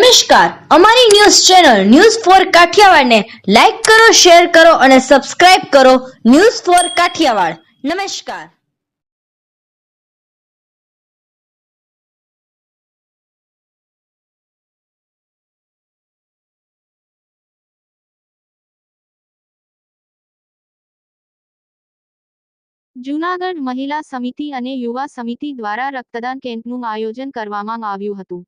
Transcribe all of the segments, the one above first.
નમસ્કાર, અમારી news channel news for Kathiawad ને લાઈક કરો, શેર કરો અને સબસ્ક્રાઇબ કરો. News for Kathiawad. નમસ્કાર. જૂનાગઢ મહિલા સમિતિ અને યુવા સમિતિ દ્વારા રક્તદાન કેમ્પનું આયોજન કરવામાં આવ્યું હતું.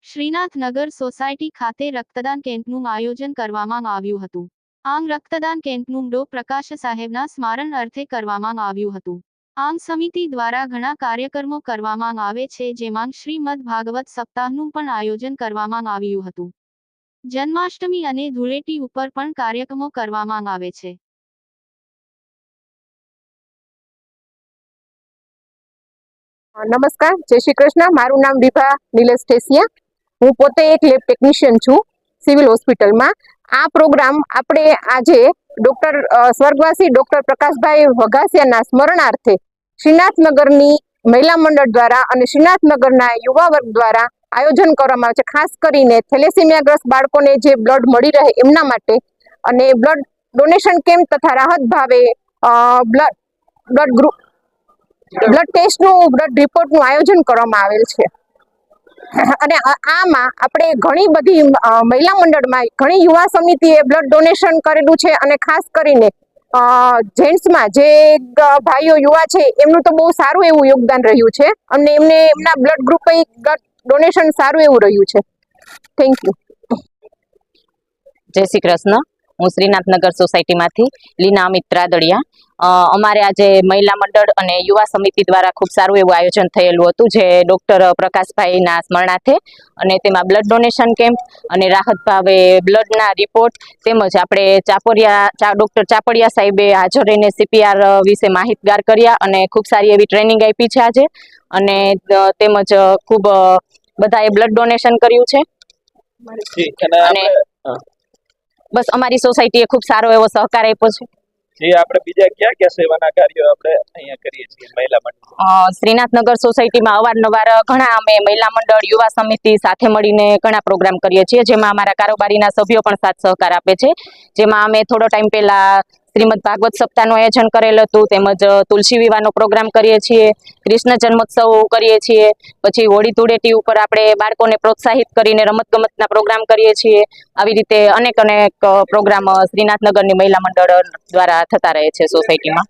શ્રીનાથનગર સોસાયટી ખાતે રક્તદાન કેમ્પનું આયોજન કરવામાં આવ્યું હતું. આમ રક્તદાન કેમ્પનું ડો. પ્રકાશ સાહેબના સ્મરણ અર્થે કરવામાં આવ્યું હતું. આમ સમિતિ દ્વારા ઘણા કાર્યક્રમો કરવામાં આવે છે, જેમાં શ્રીમદ ભાગવત સપ્તાહનું પણ આયોજન કરવામાં આવ્યું હતું. જન્માષ્ટમી અને ધૂળેટી ઉપર પણ કાર્યક્રમો કરવામાં આવે છે. નમસ્કાર, જય શ્રી કૃષ્ણ. મારું નામ વિભા નિલેશ ઠેસિયા. હું પોતે એક લેબ ટેકનિશિયન છું સિવિલ હોસ્પિટલમાં. આ પ્રોગ્રામ આપણે આજે સ્વર્ગવાસી ડોક્ટર પ્રકાશભાઈ વઘાસિયાના સ્મરણાર્થે શ્રીનાથનગરની મહિલા મંડળ દ્વારા અને શ્રીનાથનગરના યુવા વર્ગ દ્વારા આયોજન કરવામાં આવે છે. ખાસ કરીને થેલેસેમિયાગ્રસ્ત બાળકોને જે બ્લડ મળી રહે એમના માટે અને બ્લડ ડોનેશન કેમ્પ તથા રાહત ભાવે બ્લડ ટેસ્ટનું બ્લડ રિપોર્ટનું આયોજન કરવામાં આવેલ છે. અને આમાં આપણે ઘણી બધી મહિલા મંડળમાં ઘણી યુવા સમિતિએ બ્લડ ડોનેશન કરેલું છે અને ખાસ કરીને જેન્ટ્સમાં જે ભાઈઓ યુવા છે એમનું તો બહુ સારું એવું યોગદાન રહ્યું છે અને એમના બ્લડ ગ્રુપે બ્લડ ડોનેશન સારું એવું રહ્યું છે. Thank you. જય શ્રી કૃષ્ણ. હું શ્રીનાથનગર સોસાયટીમાંથી લીના અમિત રાદડિયા. અમારે આજે મહિલા મંડળ અને યુવા સમિતિ દ્વારા ખૂબ સારું એવું આયોજન થયેલું હતું, જે ડૉક્ટર પ્રકાશભાઈના સ્મરણાર્થે, અને તેમાં બ્લડ ડોનેશન કેમ્પ અને રાહત ભાવે બ્લડના રિપોર્ટ તેમજ આપણે ડૉક્ટર ચાપડિયા સાહેબે હાજર રહીને CPR વિશે માહિતગાર કર્યા અને ખૂબ સારી એવી ટ્રેનિંગ આપી છે આજે. અને તેમજ ખૂબ બધાએ બ્લડ ડોનેશન કર્યું છે. અને બસ અમારી સોસાયટીએ ખૂબ સારો એવો સહકાર આપ્યો છે. જે આપણે બીજા ક્યાં સેવાના કાર્યો આપણે અહીંયા કરીએ છીએ મહિલા મંડળ? શ્રીનાથનગર સોસાયટીમાં અવારનવાર ઘણા અમે મહિલા મંડળ યુવા સમિતિ સાથે મળીને ઘણા પ્રોગ્રામ કરીએ છીએ, જેમાં અમારા કારોબારીના સભ્યો પણ સાથ સહકાર આપે છે. જેમાં અમે થોડો ટાઈમ પહેલા શ્રીમદ ભાગવત સપ્તાહનું આયોજન કરેલ હતું, તેમજ તુલસી વિવાહનો પ્રોગ્રામ કરીએ છીએ, કૃષ્ણ જન્મોત્સવ કરીએ છીએ, પછી હોળી ધૂળેટી ઉપર આપણે બાળકોને પ્રોત્સાહિત કરીને રમતગમતના પ્રોગ્રામ કરીએ છીએ. આવી રીતે અનેક પ્રોગ્રામ શ્રીનાથનગરની મહિલા મંડળ દ્વારા થતા રહે છે સોસાયટીમાં.